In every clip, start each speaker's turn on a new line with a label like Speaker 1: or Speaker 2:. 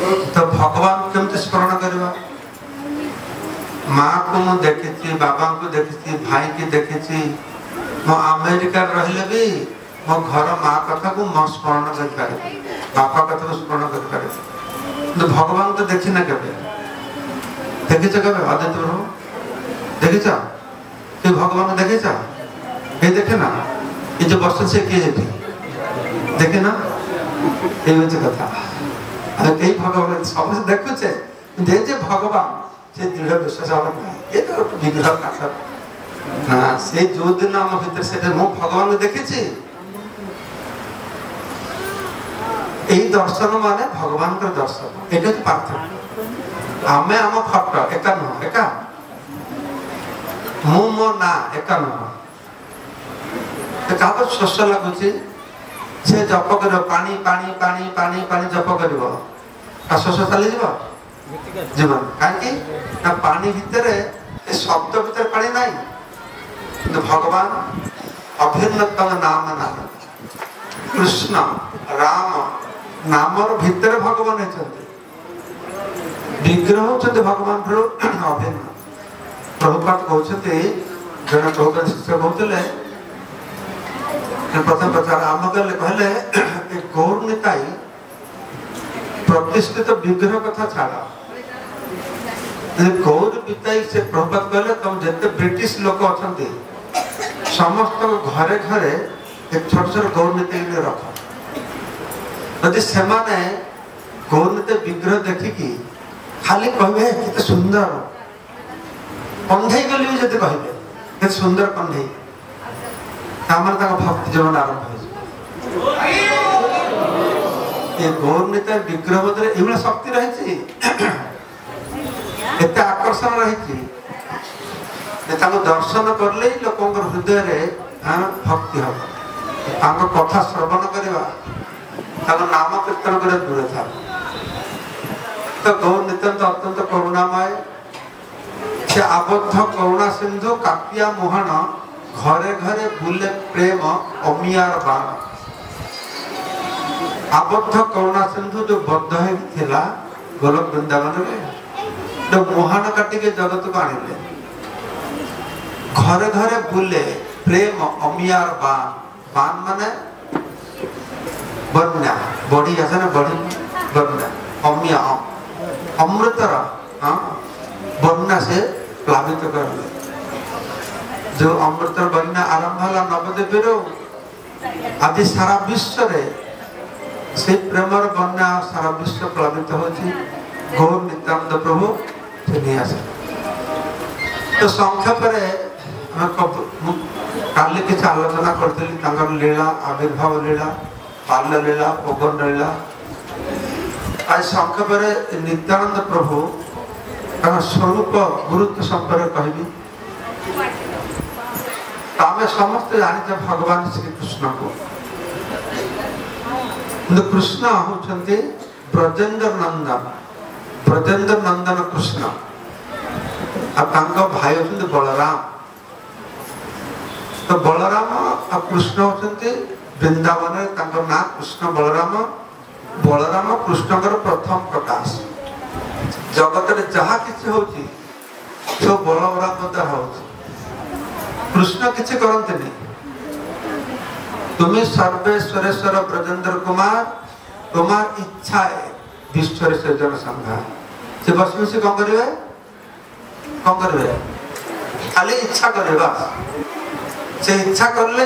Speaker 1: तो भगवान केमती स्मरण करवा माँ को मु देखी बाबा को देखी भाई की देखी मो अमेरिका रहिले भी मो घर माँ कथा को म स्मरण कर बापा कथा को स्मरण कर तो भगवान तो देखी ना केवे देखीच केवे आदित्य प्रभु देखीच ये भगवान देखीच ये देखे ना ये जो वर्ष से किए देखे ना ये हूँ कथा कई भगवान सब देखुचे जे भगवान से दृढ़ विश्वास ये तो विग्रह काठ हाँ से जो दिन आम भीतर से मो भगवान देखी यही दर्शन माने भगवान का दर्शन ये पार्थक्य आमे आम फट एका नुह एका मु मो ना एका नुह क्या शोष लगुच से जप कर पानी पानी पानी पानी पानी जप कर शोष चली जीवन कहीं पानी भितर शब्द भितर पानी ना भगवान अभिन्नतम नाम नाम कृष्ण राम नामर भितर भगवान होती विग्रह होती भगवान अभिन्न प्रभुपाद कहते जन प्रभुपाद शिष्य कहते प्रथम प्रचार आम गले कहले गौर निताई प्रतिष्ठित विग्रह कथा छाड़ा गौर पिताई से प्रभुपाद कहले तुम जिते ब्रिटिश लोक अच्छा समस्त घरे घरे एक छोट छोट गौर नीति रख यदि से गौर नीति विग्रह देखिकी खाली कहे कितने सुंदर कंधे गली भी जब कहे सुंदर कंधे भक्ति जीवन आरंभ हो गौर नीति विग्रह बदले ये शक्ति रही एत आकर्षण रही दर्शन करले लोक हृदय भक्ति हम कथा श्रवण करवा नाम कीर्तन कर दूरे था तो गौर नित्यंत अत्यंत करुणामय से आबद्ध करुणा सिंधु कापिया मुहान घरे घरे बुले प्रेम अमियार बाण आबद्ध करुणा सिंधु जो बद्ध है गोलक वृंदावन में जो मुहान काटिके जगत को आनिले घरे घरे बुले प्रेम अमियार बाण बाण माने बन्या बड़ी आसे ना बड़ी बन्या अमिया अमृतर बन्या से प्लावित कर जो अमृतर बन्या आरंभ है नवद्वीप आदि सारा विश्व रे से प्रेमर बन्या सारा विश्व प्लावित होची गौर नित्यानंद प्रभु नहीं आसे तो संक्षेप काली किसी आलोचना करी लीला आविर्भाव लीला बाल्य लीला पवन लीला आज संक्षेप नित्यानंद प्रभु स्वरूप गुरुत्व संपर्क कहि आम समस्त जानी भगवान श्री कृष्ण को कृष्ण होती ब्रजेंद्र नंदन कृष्ण भाई होती बलराम तो बलराम और कृष्ण होती वृंदावन ना कृष्ण बलराम बलराम कृष्ण प्रथम प्रकाश जगत में जहाँ किसी होची सब बलराम द्वारा होची कृष्ण किसी करते नहीं तुम्हें सर्वेश्वरेश्वर ब्रजेंद्र कुमार तुम्हार इच्छा है विश्वर से जन संघार से बस में से कौन करेंगे खाली इच्छा करे बस से इच्छा कर ले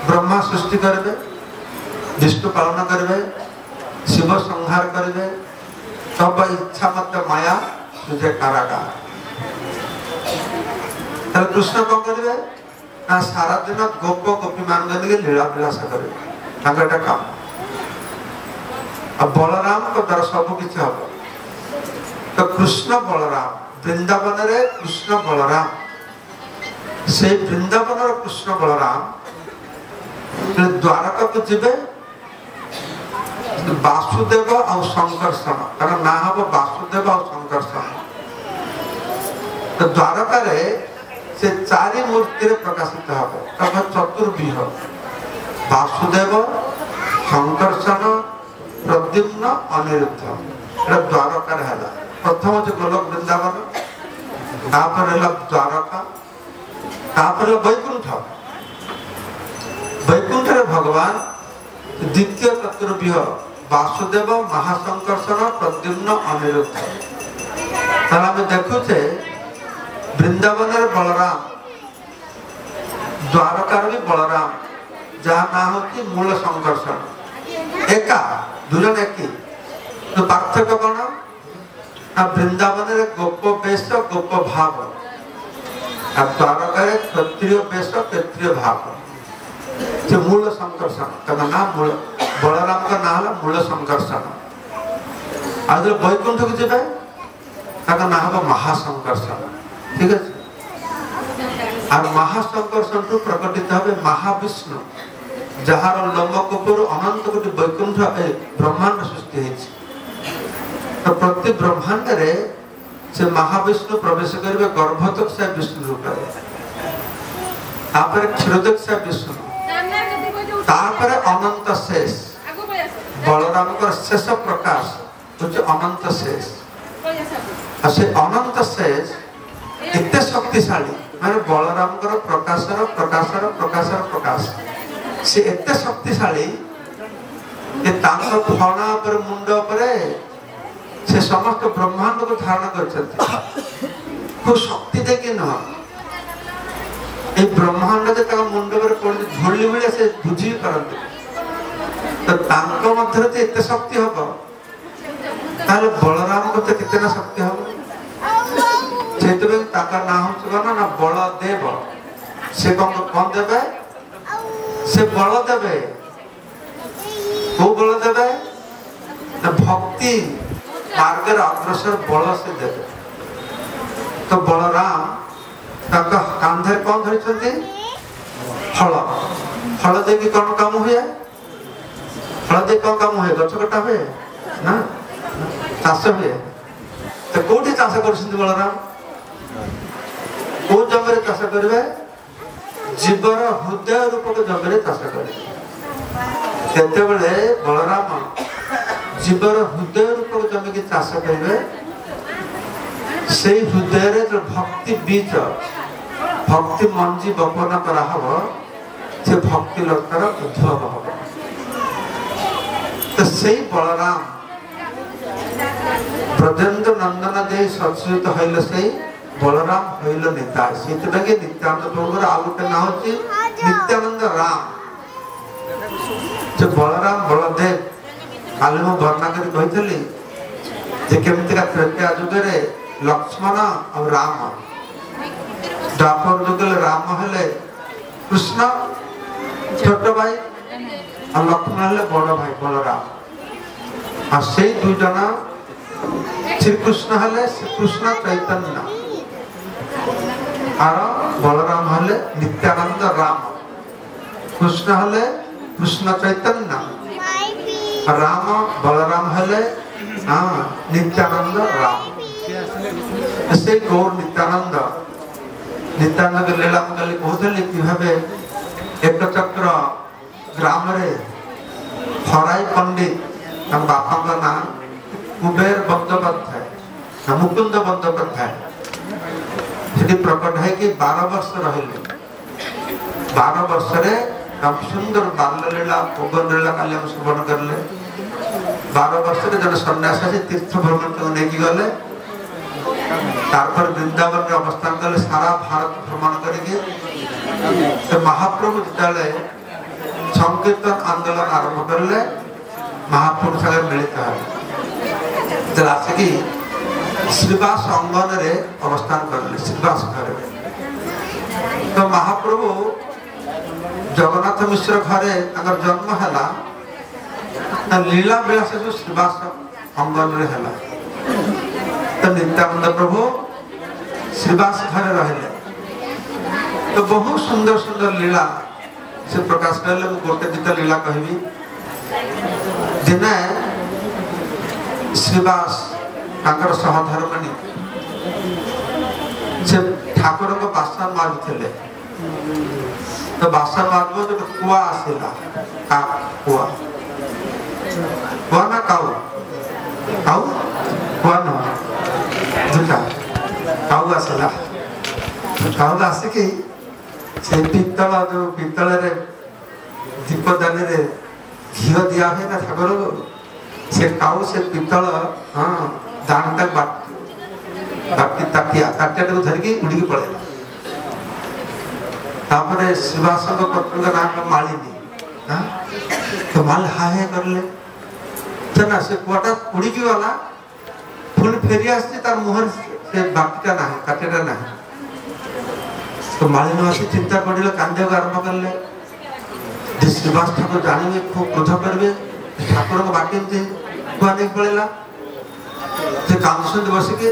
Speaker 1: ब्रह्मा सृष्टि करबे विष्णु पालन करबे शिव संहार करबे तब इच्छा मत माया तुझे कारागार तब कृष्ण कौन करेंगे ना सारा दिन गोप गोपी मान के लीला विलास करेंगे काम अब बलराम को द्वारा सब किसी हम तो कृष्ण बलराम वृंदावन रे कृष्ण बलराम से वृंदावन कृष्ण बलराम द्वारका को जीवे वासुदेव और संकर्षण तार ना हम वासुदेव और संकर्षण तो द्वारका रे से चारि मूर्ति प्रकाशित हम तब चतुर्व्यूह वासुदेव संकर्षण प्रद्युम्न अनिरुद्ध द्वारका है प्रथम जो गोलक वृंदावन तापर द्वारका तापर वैकुंठ वैकुंठ भगवान द्वितीय चतुर्व्यूह वासुदेव महासंकर्षण प्रद्युम्न अनिरुद्ध आम देखुचे वृंदावन बलराम द्वारकार भी बलराम जहाँ ना होती मूल संकर्षण एका दुजन एक तो पार्थक्य कौन ना वृंदावन गोप वेश गोप भाव द्वारकार क्षत्रिय वेश क्षत्रिय भाव से मूल संकर्षण ना मूल बलराम का ना है मूल संकर्षण आज वैकुंठ को जी ना हम महासंकर्षण ठीक है और महासंकर्षण तो प्रकटित हे महाविष्णु जार लोमकूपर अनंत कोटि वैकुंठ ब्रह्मांड सृष्टि तो प्रति ब्रह्मांड रे से महाविष्णु प्रवेश करेंगे गर्भतक से विष्णु रूप क्षीरोदक से विष्णु अनंत शेष बलराम का शेष प्रकाश हूँ अनंत शेष से अनंत शेष इतने शक्तिशाली माने बलराम प्रकाशर प्रकाशर प्रकाशर प्रकाश से एते शक्तिशाली फणा पर मुंड पर से समस्त ब्रह्मांड को धारण कर खूब शक्ति देखी न ब्रह्मांड जो मुंड पर पड़े झोली भाई से बुझी करते तो मध्य एत शक्ति हम ताले बलराम को कितना शक्ति हम से ना हो ना बलदेव से कौन देवे से बल देवे को बल देवे भक्ति मार्ग अग्रसर बल से देवे तो बलराम कांधे कौन धरी हल हल दे कौन काम हुए हल दे कौन काम हुए गछ कटा हुए ना चाष हुए तो कौटी चाष कर बलराम को जमीन चाष करेंगे जीवर हृदय रूपक जमीन चाष करेंगे बलराम जीवर हृदय रूपक जमी की चाष करेंगे से हृदय जो भक्ति बीज भक्ति मंजी बपन कराहब से भक्ति लतार उद्भव हम तो से बलराम ब्रजेन्द्र नंदन दे सचरित हईल से बलराम हईल निताय से नित्यानंद प्रभुर आ गोटे ना हूँ नित्यानंद राम जो बलराम बलदेव काली मु वर्णना करी केमितिका त्रेता जुगे लक्ष्मण और राम द्वापर जुगे राम हेले कृष्ण छोट भाई और लक्ष्मण हेले बड़ भाई बलराम और से दुई जन श्री कृष्ण हेले श्रीकृष्ण चैतन्य और बलराम हेले नित्यानंद राम कृष्ण हेले कृष्ण चैतन्य राम बलराम हेले नित्यानंद राम से गौर नित्यानंद नित्यानंद के लीला कल कहते एक चक्र ग्राम रे हराई पंडित बापा का ना कुबेर बंदोपाध्याय मुकुंद बंदोपाध्याय प्रकट है कि 12 वर्ष रहे 12 वर्ष सुंदर बाल लीला पवन लीला काली हम श्रवण करले 12 वर्ष जन सन्यासी तीर्थ भ्रमण को लेकिन गले वृंदावन में अवस्थान कले सारा भारत भ्रमण करके महाप्रभु जिते संकीर्तन आंदोलन आरंभ करले महाप्रभु सागर मिलित है आसिकी श्रीवास अंगन रे अवस्थान करले श्रीवास घर तो महाप्रभु जगन्नाथ मिश्र घरे अगर जन्म है लीला विलास जो श्रीवास अंगन रे है तो नित्यानंद प्रभु श्रीवास घर रहे तो बहुत सुंदर सुंदर लीला से प्रकाश करले गोटे दुटा लीला कहबी दिने श्रीवास सहधर्मणी से ठाकुर को बासन मारुले तो बासन मारब जो कुआ आसला कुआ कुआ ना काऊ काऊ କୁହ ଦୁଇଟା କାଉ ଆସିଲା କାଉ ଆସିକି ସେ ପିତ୍ତଳ ଯୋଉ ପିତ୍ତଳରେ ଦୀପଦାନୀରେ ଘିଅ ଦିଆ ହୁଏ ନା ଠାକୁରକୁ ସେ କାଉ ସେ ପିତ୍ତଳ ଦାନଟାକୁ ବାଟି ତାଟିଆଟାକୁ ଧରିକି ଉଡ଼ିକି ପଳେଇଲା। ତାପରେ ଶିବାସଙ୍କ ପତ୍ରଙ୍କ ନାଁ ମାଳିନୀ तो माल हाय करले तना से कोटा उड़ी वाला पुणी फेरी आसी तार मुहर से बाकीटा नाही काटेटा नाही तो मालिनी आसी चिंता पड़िले कांदे को आरंभ करले जे शिवास ठाकुर जानिबे खूब क्रोध करबे ठाकुर को बाकी कुआने पड़ेला से कामसुंद बसिके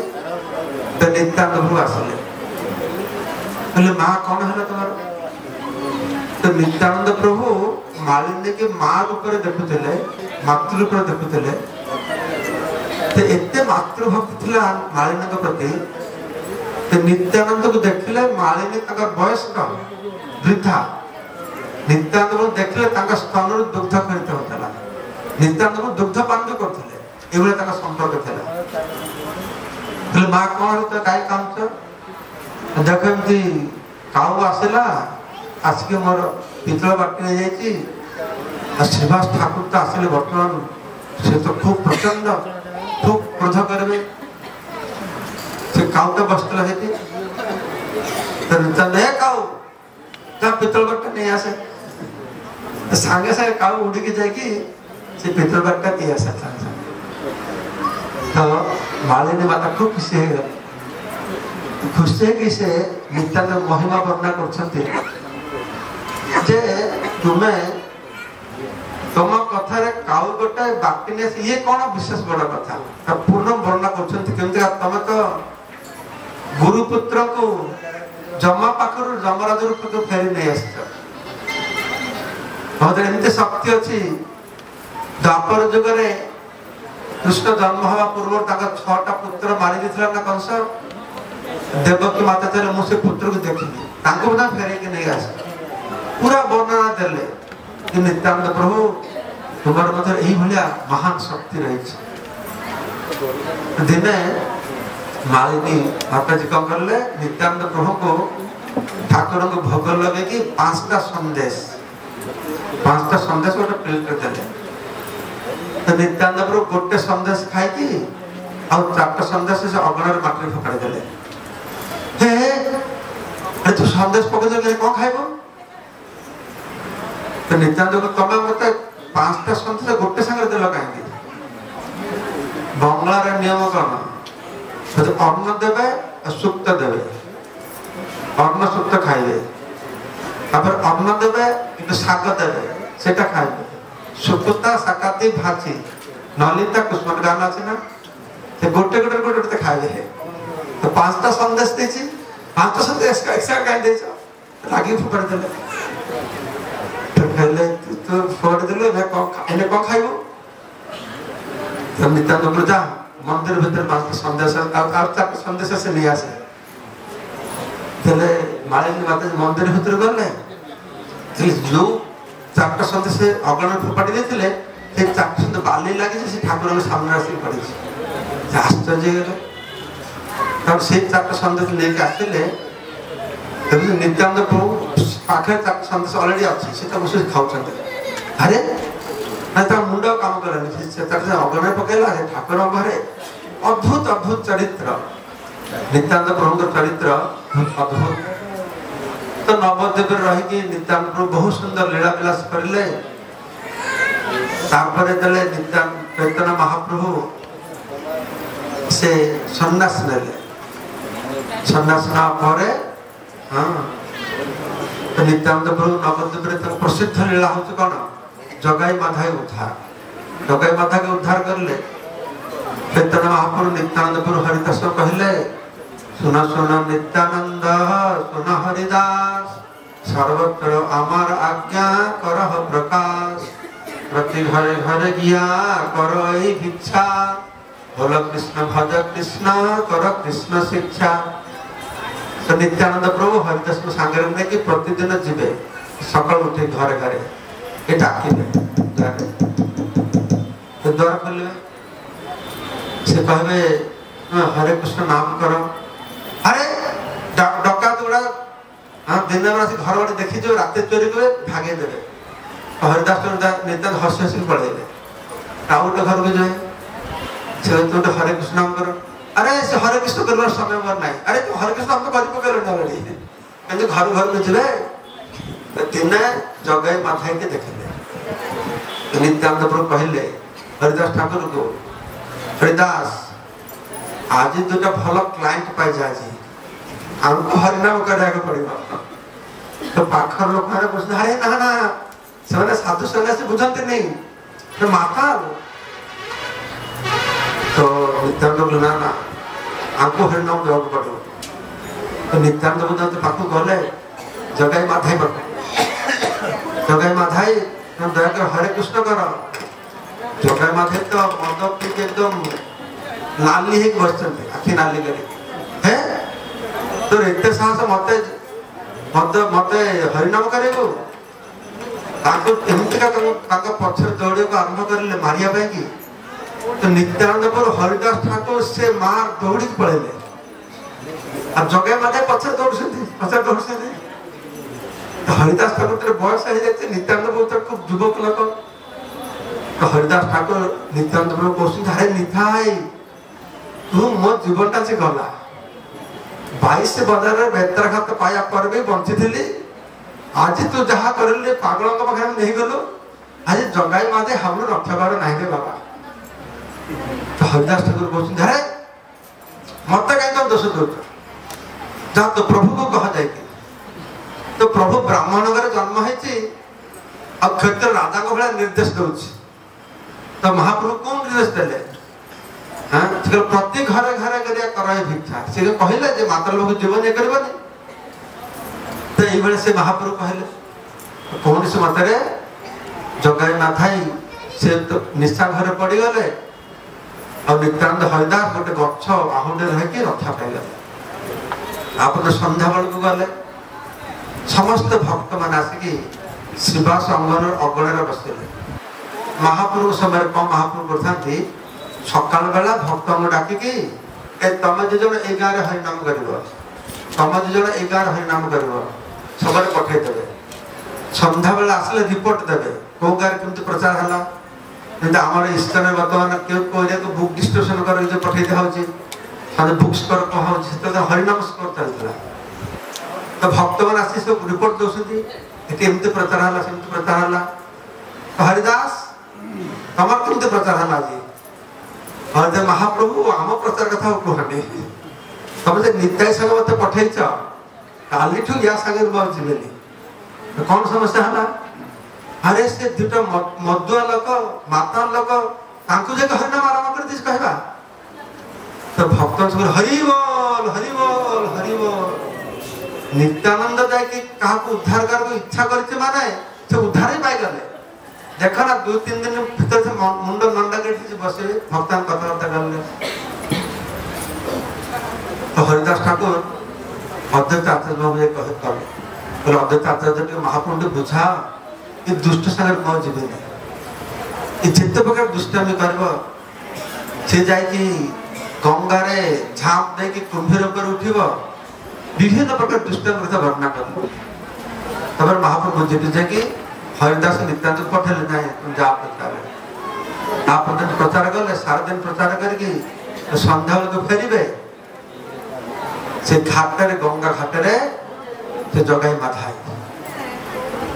Speaker 1: तो नित्यानंद प्रभु आसले बोले माँ कौन है तुम्हारा तो नित्यानंद प्रभु मालिनी के माँ रूप देखुले मातृ रूप देखुले तो एते मातृभक्ति थिला मालिनी प्रति तो नित्यानंद को देखले मालिनी तका बयस का वृद्धा नित्यानंद को देखले तका स्तन रु दुग्ध खरित होतला नित्यानंद को दुग्ध पान करथिले एबले तका संपर्क थिला बोले माँ कौन है तो काय काम छ देखमती काऊ आसला आसिके मोर पितल बाटी नहीं जाइए श्रीवास ठाकुर तो आसिले बर्तमान से तो खूब प्रचंड खूब क्रोध करबे से काउटा बसतला हेती तो नित्यानंद काऊ ता पितल बाटी नहीं आसे सांगे सांगे काऊ उड़ी के जाएगी से पितल बाटी दिया सकता तो मालिनी माता खूब खुशी है खुशी है कि से नित्यानंद महिमा वर्णना करछंती जे तुम्हें तुम कथारे काउ गोटे बाकीने ये कौन विशेष बड़ा कथा पूर्ण वर्णना करते तुम तो गुरुपुत्र को जमा पाखर जमराज रूप को फेरी नहीं आमती शक्ति अच्छी द्वापर जुगे कृष्ण जन्म हवा पूर्व 6टा पुत्र मारी देथिला ना कंस देवकी माता चले मुझे पुत्र को देखी फेरे के नहीं आस पूरा वर्णना देले कि नित्यानंद प्रभु तुम्हारे मध्य यही भलिया महान शक्ति रही दिने मालिनी माता जी कौन करले नित्यानंद प्रभु को ठाकुर को भोग लगे कि 5टा संदेश गोटे प्लेट कर देले तो नित्यानंद प्रभु गोटे संदेश खाई कि और 4टा संदेश से अगणार माटी फकाड़ी देले हे अरे तू संदेश पकड़ ले कौन खाइबो तो नित्यानंद को तमे मते 5टा संदेश गोटे संगे देला काहे बंगला रे नियम कौन तो अन्न देबे सुक्त देबे अन्न सुक्त खाइबे तापर अन्न देबे कि शाक देबे सेटा खाइबे सुक्ता साकाती भाजी नलिता कुसुम गाना আছে না ते गोटे गोटे खाइबे तो 5टा संदेश देछि 5टा संदेश का एक्स्ट्रा का देछ लागी फुकड़ देले तो पहले तो फोड़ देले मैं को खाइबो तो नित्यानंद प्रभु जा मंदिर भीतर 5टा संदेश और 4टा संदेश से नहीं आसे तले मालिनी माता मंदिर भीतर गले जो 4टा संदेश अगण फुपाटी देथिले से 4टा संदेश बाली लागी से ठाकुर के सामने आसी पड़ी आश्चर्य गले तब से 4टा संदेश लेके आसिले तब नित्यानंद प्रभु पाखे 4टा संदेश ऑलरेडी अछि से तो मुझे खाउ छते अरे ना तो मुंडा काम करनी से तरह अगण पकेला है ठाकुर घरे अद्भुत अद्भुत चरित्र नित्यानंद प्रभु का चरित्र अद्भुत तो नवद्वीप रही कि नित्यानंद प्रभु बहुत सुंदर लीला विलास करले तारपरे दले नित्यानंद चैतन्य महाप्रभु से सन्यास नेले सन्यास ना परे हां तो नित्यानंद प्रभु नवद्वीप रे प्रसिद्ध लीला होत कोन जगाई माधाई माधा के उद्धार करले चैतन्य महाप्रभु नित्यानंद प्रभु हरिदास कहले सुन सुन नित्यानंद सुन हरिदास सर्वत्र अमर आज्ञा करह प्रकाश प्रति घरे घरे गिया करो ई भिक्षा बोल कृष्ण भज कृष्ण कर कृष्ण शिक्षा तो नित्यानंद प्रभु हरिदास को सांगे ने कि प्रतिदिन जीवे सकाल उठे घरे घरे ये डाकिले तो द्वार खोलिए से कहबे हरे कृष्ण नाम करो। अरे डकात गुड़ा दिन रात घर बाटे देखी जो रात चोरी करे भागे देवे। हरिदास नित्यानंद हस हस पढ़ेबे आउ गोटे घर को जाए से तो हरे कृष्ण नाम करो। अरे से हरे कृष्ण कर समय मोर ना। अरे तुम हरे कृष्ण नाम तो कर पकड़ कि घर घर में जीवे दिने जगह माथा के देखले नित्यानंद प्रभु कहले हरिदास ठाकुर को हरिदास आज दुटा भल क्लाइंट पाई जाए हमको हरिनाम कराया पड़ेगा। तो पाखर लोक मैंने पूछते अरे ना ना से साधु सन्यासी बुझाते नहीं तो माता तो नित्यानंद ना ना हमको हरिनाम देवा पड़ो। तो नित्यानंद बुझाते पाखु गले जगाई माधाई पाख जगाई माधाई दया कर हरे कृष्ण कर। जगाई माधाई तो मद पी एकदम नाली ही बस आखि नाली करे है तो एत साहस मत मत मत हरिनाम करे पछर दौड़ को आरंभ कर मारिया कि तो नित्यानंद पर हरिदास ठाकुर से मार दौड़ी पड़ेले अब जगह माथे पछर दौड़ तो हरिदास ठाकुर तेरे बयस हो जाए नित्यानंद बहुत खूब युवक लोक तो हरिदास ठाकुर नित्यानंद कहते अरे निथाई तू मो जीवन से गला 22 बजार में बेतरघात पाया पर भी बंची थी। आज तू जहाँ कर पागलों पाखे नहीं गलु आज जगाई माते हम रक्षा कर ना बाबा। तो हरिदास ठाकुर कहते अरे मत कहीं तुम दोष दौ जा तो प्रभु को कह जाए तो प्रभु ब्राह्मण घर जन्म है क्षेत्र राजा को भाया निर्देश दौर तो महाप्रभु कौन निर्देश देले प्रति घरे घरे कर भिक्षा से कहले जे माता लोग जीवन ये करबनी तो ये से महाप्रभु कहले कौन से मतरे जगाई ना थाई से तो निशा घरे पड़ी गले और नित्यानंद हरिदास गोटे गछ आहुडे रही रक्षा पाइले। आप संध्या बेल को गले समस्त भक्त मान आसिकी शिवास अंगन अगणे बसले महाप्रभु समय कम महाप्रभु करते सकाल बेला भक्त डाकिकी तुम दिजन ए गाँव हरिनाम कर तुम दिजन ए गाँव हरिनाम कर सब पठेदेवे सन्ध्या बेला आसले रिपोर्ट देवे कौ गाँव केमती प्रचार है आम इष्टन बर्तमान क्यों बुक डिस्ट्रीब्यूशन कर पठे दिखाई बुक स्कोर कह हरिनाम स्कोर चलता तो भक्त मैंने आसी सब रिपोर्ट दौरान प्रचार है सेमती प्रचार है हरिदास तुम केमती प्रचार है आज हरिदा महाप्रभु आम प्रचार कथा कहनी तुम जो नित्याय संग मत पठेच कालीठू या सागर जीवेनि कौन समस्या है अरे से दुटा मदुआ लोक माता लोक हरिनाम आरंभ कर कहवा तो भक्त हरिबोल हरिबोल हरिबोल नित्यानंद जाए उद्धार कर इच्छा कर माने से उद्धार ही पाई गले देखा ना 2-3 दिन भीतर से मुंड नंडा के बसे भक्तान कथबार्ता कर तो हरिदास ठाकुर अध्यक्ष आचार्य बाबू कहे अध्यक्ष आचार्य महाप्रभु बुझा ये दुष्ट सागर न जीवे जिते प्रकार दुष्टामी कर से जाकि गंगारे झाप दे कुंभीर पर उठब विभिन्न प्रकार दुष्टामी कथा घटना कर महाप्रभु जी जाकि हरिदास नित्यानंद पठेले ना तुम जा प्रचार आप प्रचार कले 7 दिन प्रचार करके सन्ध्या बेल को फेरबे से घाटे गंगा घाटे से जगाई माथाई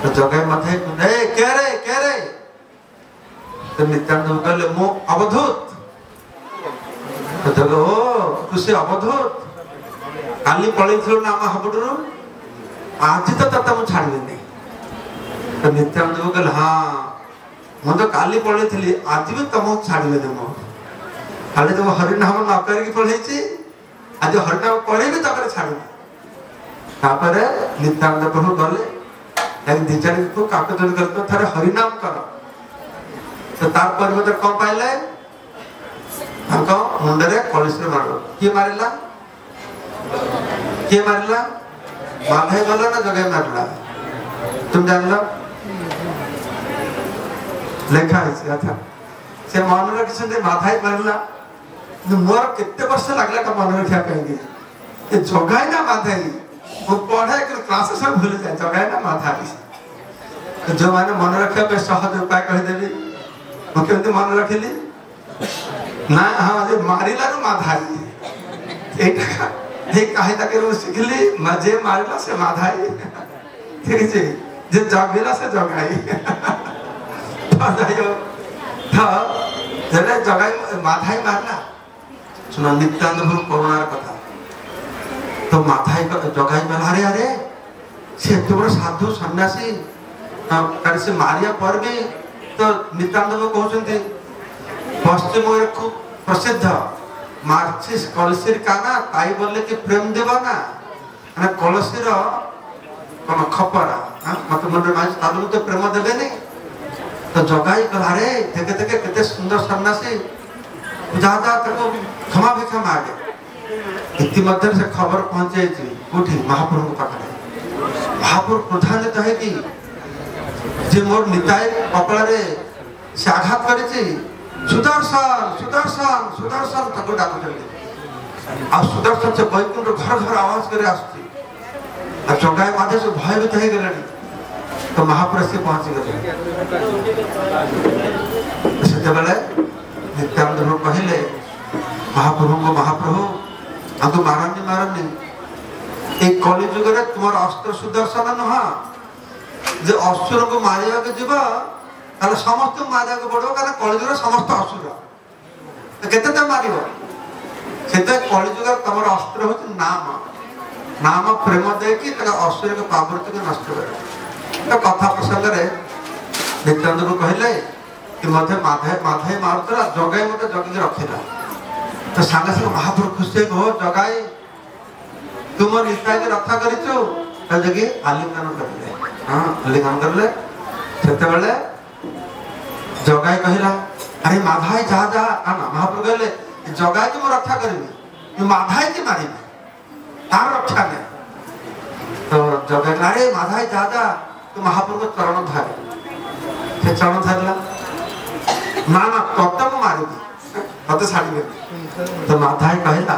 Speaker 1: तो जगाई माथाई के रे तो नित्यानंद कहले मु अवधूत तो जगह ओ खुशी अवधूत काली पलि ना आम हबुडू आज तो तता मुझे छाड़ी तो नित्यानंद को कहले हाँ मुझे तो काली पलि थी आज भी तुम छाड़े मो खाली तुम हरिनाम न करके पढ़े आज हरिनाम पढ़े भी तक छाड़े नित्यानंद प्रभु गले दिचारी को काकतोली कर थे हरिनाम कर तो तार परिवर्तन कौन पाइले मुंडे कलश मार किए मारिला माधे गला ना जगह मारला तुम जान लो लेखा है अच्छा से मन रखी माधाई मारला मोर केते वर्ष लागला का मन रखा कहीं जगाई ना माधाई वो पढ़े क्लास सब भूल जाए जगाई ना माधाई जो मैंने मन रखा पे सहज उपाय कहीदेवी मुझे मन रखिली ना हाँ जो मारिला माधाई कहीं तक शिखली जे मारिला से माधाई ठीक है जे जगेला से जगाई जगाई माधाई मारला सुना नित्यानंद प्रभु करुणार कथा तो माधाई जगाई मारला अरे अरे से एत बड़ साधु सन्यासी से मारिया पर भी तो नित्यानंद प्रभु कहते पश्चिम खूब प्रसिद्ध मार्चिस कलसीर काना ताई बोले कि प्रेम देवा ना ना कलसीर कौन खपरा मत मन तालु तो प्रेम देवे नहीं तो जगाई कला रे देखे देखे कितने सुंदर सन्यासी जा क्षमा भिक्षा मागे इतिमध्य से खबर पहुंचे कौटी महाप्रभु पाखे महाप्रभु क्रोधान्वित है कि जे मोर निताय कपड़ा रे से आघात करे सुदर्शन सुदर्शन सुदर्शन तक डाकुचंदी आ सुदर्शन से बैकुंठ घर घर आवाज करे आसुची आ जगाई माधे से भयभीत हो गलेनी तो महाप्रभु से पहुंची गले से बेले नित्यानंद प्रभु कहले महाप्रभु को महाप्रभु आगु मारनी मारनी एक कलि जुग रे तुम अस्त्र सुदर्शन नुह जे असुर को मारिया के जीव ताले समस्त मारिया के पड़ो कारण कलि जुग समस्त असुर केते ते मारिबो सेते कलि जुग तुम अस्त्र होची नाम नाम प्रेम दे कि असुर के पावृत्ति के नष्ट करे तो कथा प्रसंग रे नित्यानंद को कहले कि मधे माधे माधे मारतरा जगाई मते जगी रखिला तो सांगे संगे महाप्रभु खुशी हो जगाई तुम निताय के रक्षा करिचो त जगी आलिंगन करले हां आलिंगन करले सेते बेले जगाई कहला अरे माधाई जा जा आना महाप्रभु कहले जगाई के रक्षा करबी ये माधाई के मारिबी तार रक्षा ने तो जगाई अरे माधाई जा जा तो महाप्रभु चरण धारे से चरण धारला ना ना तब तक मारिबी मते छाड़ी तो माधाई कहला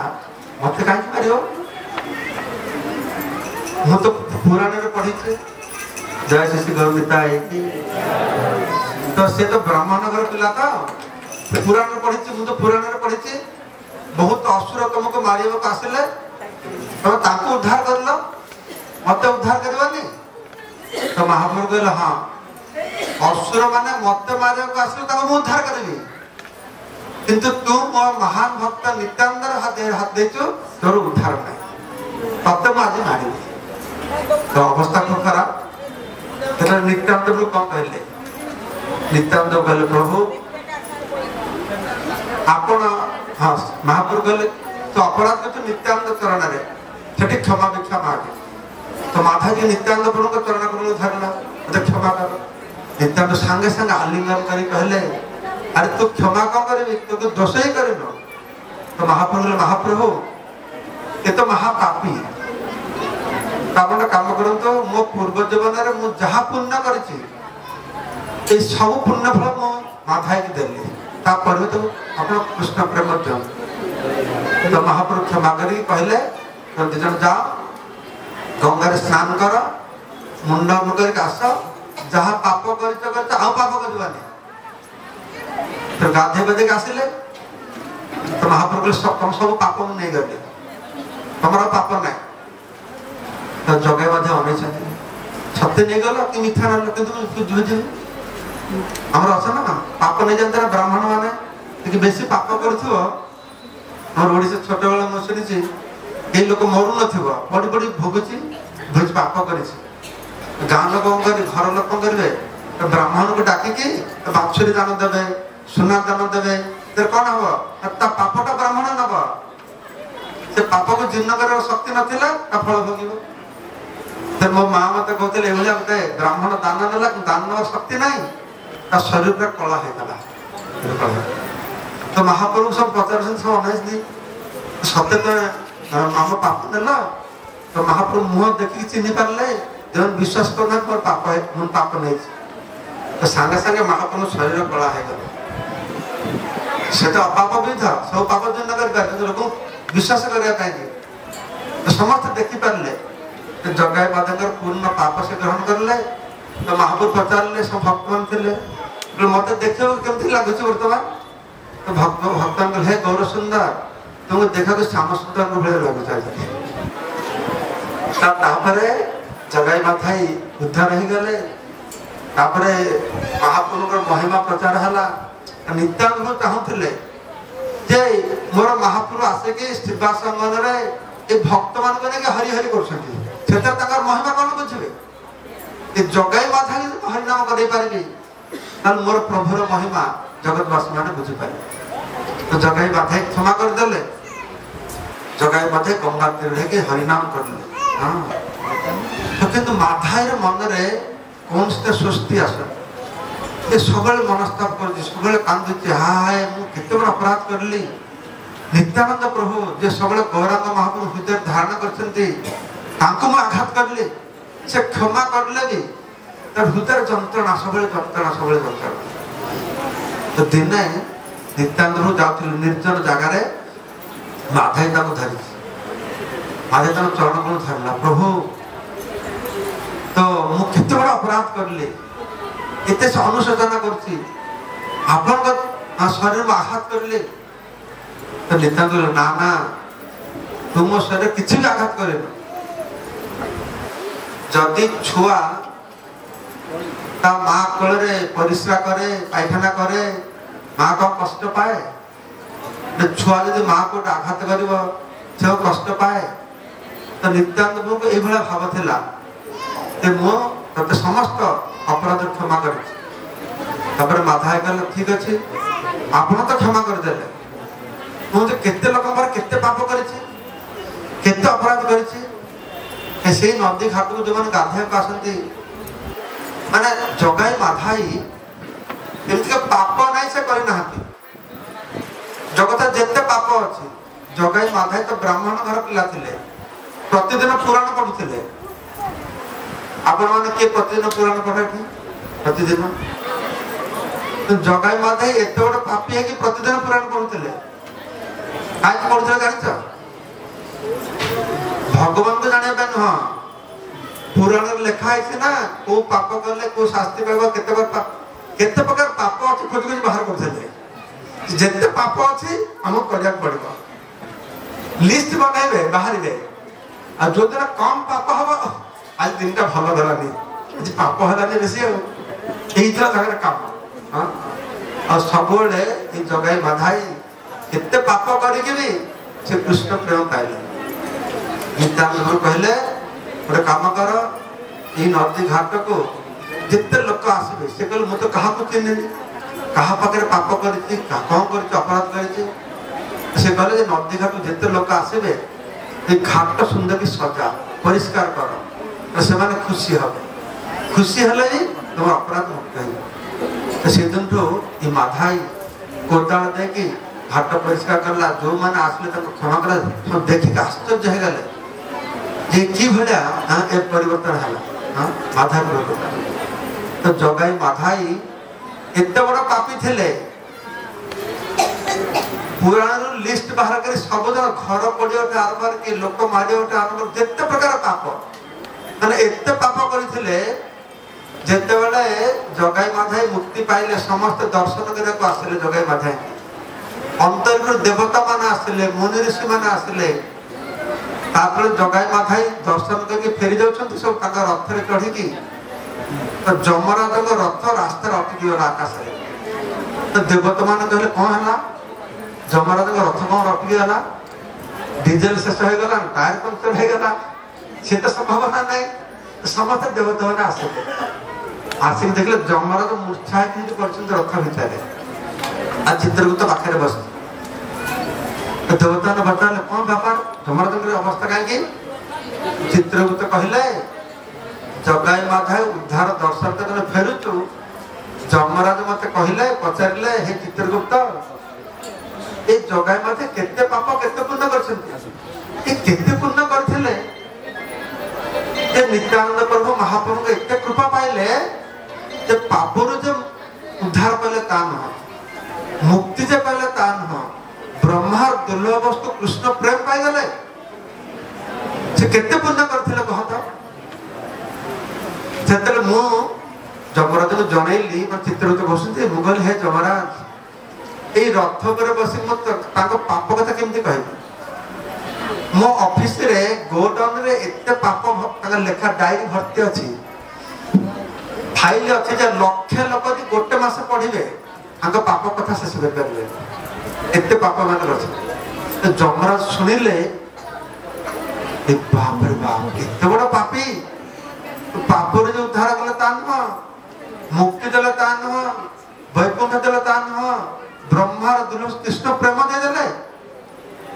Speaker 1: मते काहे मारियो मु तो पुराण रे पढ़ी छे जय श्री गौरविता तो से तो ब्राह्मण नगर पिला था पुराण रे पढ़ी छे मु तो पुराण रे पढ़ी छे बहुत असुर तुमको मारियो को आसिले तो ताको उद्धार करलो मते उद्धार करवानी तो महाप्रभु कहला हां असुर माने मते मारियो को आसिले ताको उद्धार करबी किंतु तू मो महान भक्त नित्यानंद हाथ देचो तोर उद्धार नहीं तते मु आज मारी तो अवस्था को खराब तेरा नित्यानंद प्रभु कौन कहले नित्यानंद कहले प्रभु आपण हां महाप्रभु कहले तो अपराध तो नित्यानंद चरण रे सेठी क्षमा भिक्षा मागे तो माथा जी नित्यानंद प्रभु को चरण करू धरला तो क्षमा कर नित्यानंद संगे संगे आलिंगन करी कहले अरे तू क्षमा कौन करबी तो दोष ही करिनो तो महाप्रभु ये तो महापापी आपण काम करंतो मो पूर्व जीवन रे मु जहा पुण्य करछि ए सब पुण्य फल मो माथाई के देली ता पर तो अपन कृष्ण प्रेम तो महाप्रभु क्षमा करी कहले तो जन जा गंगा रे स्नान कर मुंड मुकर के आस जहा पाप करछ करछ आ पाप करबानी तो गाधे बदे के आसिले तो महाप्रभु सब पाप नहीं गले हमारा पाप नहीं तो जगे मध्य अनेछ छते नहीं गलो कि मिठा न किंतु बुझ हमर अछ ना पाप नहीं जानते ब्राह्मण माने कि बेसी पाप करथिबो हमर ओडिसा छोट बेला म सुनिछि ए लोक मरु नथिबो बड़ी बड़ी भोगछि भोज पाप करिछि गां लोक कर घर लोक करबे तो ब्राह्मण को डाकी कि बाछुरी दान देबे सुना दान देबे तर कोन हबो ता पापटा ब्राह्मण नबो से पाप को जीर्ण कर शक्ति नथिला ता फल भोगिबो तर मो मां मते कहते एभलिया मते ब्राह्मण दान नला दान शक्ति नहीं ता शरीर पर कला है कला तो महाप्रभु सब 50 से 19 दिन सत्य तो मामा पाप नेला तो महाप्रभु मुह देखि चिन्ह पारले जन विश्वास करना पर पाप है मन पाप नहीं तो संगे संगे महाप्रभु शरीर कला है से तो पाप भी था सब पाप जो न कर लोक विश्वास करने तो समस्त देखी पारे जगाई माधव पूर्ण पाप से ग्रहण करले तो महापुर पचारे सब भक्त मान थे मत देख केमती लगुच बर्तमान तो भक्त हे गौर सुंदर तुमको देखा श्याम सुंदर भाई लगुच जगाई माथाई उद्धार हो गले महाप्रभु महिमा प्रचार है नित्यानंद चाहूले जे मोर महाप्रभु आसिकी शिवासंगन भक्त मान हरि हरि कर महिमा कौन बुझे जगाई माथा हरिनाम कर मोर प्रभुर महिमा जगतवासी मैंने बुझीपारे तो जगाई माथा क्षमा करदे जगाई माथा गंगा तीर हरिनाम करले हाँ तो किंतु माधाईर मनरे कौन से सुस्ती आस सब मनस्ताप कर सब कांदुचे हाय मुझे बड़ा अपराध करली नित्यानंद प्रभु जे सब गौरांग महाप्रभु हृदय धारण कर आघात करली से क्षमा करले भी तर हृदय जंत्रणा सब जंत्रणा तो दिने नित्यानंद प्रभु जाते निर्जन जगार माधाई धरी माधाई चरण को धरला प्रभु तो मुझे बड़ा अपराध करले एते अनुशोचना करछि शरीर में आघात करले तो नित्यानंद ना ना तुम शरीर किसी भी आघात करे जदि छुआ ता माँ कोल परिश्रा करे पायखाना करे माँ को कष्ट पाए छुआ जब माँ को आघात कर कष्ट पाए तो नित्यानंद प्रभु को यह भाव थिला ते समस्त अपराध क्षमा कर माधा कहला ठीक अच्छे आप तो क्षमा करदे मुझे केते लोक केते पाप करते अपराध कर नदी घाट को जो गाधे आसती माने जगाई माधाई एमती पाप ना से करना जगत जिते पाप अच्छे जगाई माधाई तो ब्राह्मण घर पिला प्रतिदिन पुराण पढ़ुले आपण मैंने किए प्रतिदिन पुराण पढ़े प्रतिदिन तो जगाई माधाई एत बड़ पापी है कि प्रतिदिन पुराण पढ़ुले कहीं पढ़ुले जान भगवान को जाना नुह पुराण लिखा है ना को पाप कले को शास्ति पाइबा केते प्रकार पाप अच्छे खोज खोज बाहर करते जिते पाप अच्छी आमको करने पड़ो लिस्ट बनइबे बाहर आ जो दिन कम पाप हम आज दिन टा भल गलानी आज पाप है बेसी यही जगह काम हाँ सब जगाई माधाई केते पाप करके भी से कृष्ण प्रेम पाइले नित्यानंद कहले गोटे काम कर ये नदी घाट को जिते लोक आसबे से कहले मुझे क्या चिन्ह क्या पाखे पाप कर कौन कर अपराध कर से कहले नदी घाट जिते लोक आसबे ये घाट सुंदर की सजा परिष्कार कर से माने खुशी हेले ही तुम अपराध मुक्त हो से दिन ये माधाई कोदाल देकी घाट परिष्कार करला जो मैंने आसले क्षमा कर देखिक आश्चर्य हो गले ये कि भाया एक परिवर्तन है माधा तो जगाई माधाई एत बड़ पापी थे पुराण लिस्ट बाहर कर सब जन घर पड़े आरंभ कि लोक मारे आरंभ जिते प्रकार पाप मैंने एत पाप करते जितेबले जगाई माधाई मुक्ति पाइले समस्त दर्शन करने आसिले जगाई माधाई अंतर देवता मान आसिले मुनि ऋषि मान आसिले जगाई माधाई दर्शन करके फेरी जाऊँ सब रथ में चढ़ी तो जमराज रथ रास्ता अटकी गला आकाश तो देवता मान कहले कौन है जमराज रथ कौन अटकी गला डीजेल शेष हो गला टायर पंक्चर हो गला से तो संभावना नहीं समस्त देवता मैंने आसिले आसिक देखले जमराज मूर्छा रथ भितर आ चित्रगुप्त पाखे बस देवता ने बताले कौन व्यापार जमराज अवस्था कहीं चित्रगुप्त कहले जगाई माधाई उद्धार दर्शन तो फेरुचु जमराज मत कहले पचारे हे चित्रगुप्त ये जगाई माधाई केते पाप केते पुण्य करते पुण्य करथिले नित्यानंद प्रभु महाप्रभु को एत कृपा पाइले पापर जो उद्धार कले ता न मुक्ति जे कहले ता नुह ब्रह्मार दुर्लभ वस्तु कृष्ण प्रेम पाई गले से केते पुण्य करथिले कहत सेतले मु जमराज को जनैली म चित्रगुप्त बसुते मुगल हे जमराज ए रथ पर बसी म ताको पाप कथा केमति कहबी मो ऑफिस रे गोडाउन रे एते पाप ताका लेखा डायरी भर्ती अछि फाइल अछि जे लक्ष लोक जे गोटे मास पढिबे ताको पाप कथा शेष कर परले एते पाप मान अछि तो जमराज सुनिले ए बाप रे बाप एते बड़ पापी पाप रे जो उद्धार कले तान मुक्ति देले तान वैकुंठ देले तान ब्रह्मा दुर्लभ कृष्ण प्रेम दे देले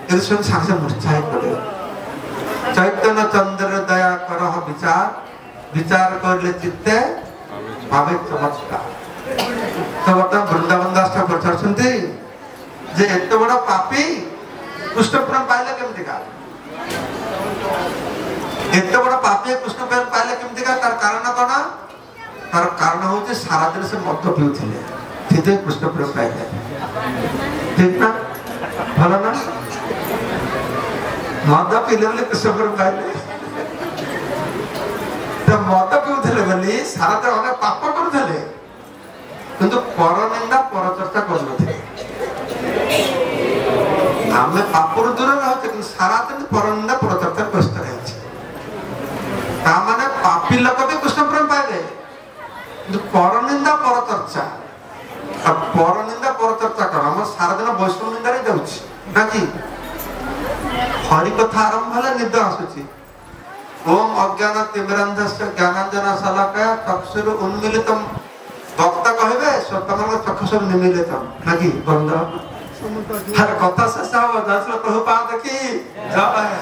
Speaker 1: कृष्ण साक्षात मूर्छाई पड़े चैतन्य चंद्र दया करह विचार विचार करले चित्ते भावे चमत्कार तो बता वृंदावन दास ठाकुर चर्चंती जे एते बड़ पापी कृष्ण प्रेम पाइले केमति का एते बड़ पापी कृष्ण प्रेम पाइले केमति का तार कारण कोना तार कारण होचे सारा दिन से मद पिउथिले सेते कृष्ण प्रेम पाइले ठीक ना भलो ना मद पिले कृष्ण प्रेम पाइले तो मद पिउथिले बोली सारा दिन अनेक पाप करथिले किंतु पर निंदा पर चर्चा करनथिले आमे पापर दूर रहते कि सारा दिन पर निंदा पर चर्चा व्यस्त रहछि ता माने पापी लोक भी कृष्ण प्रेम पाइले किंतु पर निंदा पर चर्चा अब पर निंदा पर चर्चा कर हम सारा दिन वैष्णव निंदा रे जाउछि ना कि हरि कथा आरंभ हले निद आसुछि ओम अज्ञान तिमिरांधस्य ज्ञानांजन शलाकया चक्षुर उन्मीलितम भक्त कहबे स्वतंत्र चक्षुर निमीलितम ना कि बंद हर कथा से सब दस प्रभुपाद की जय।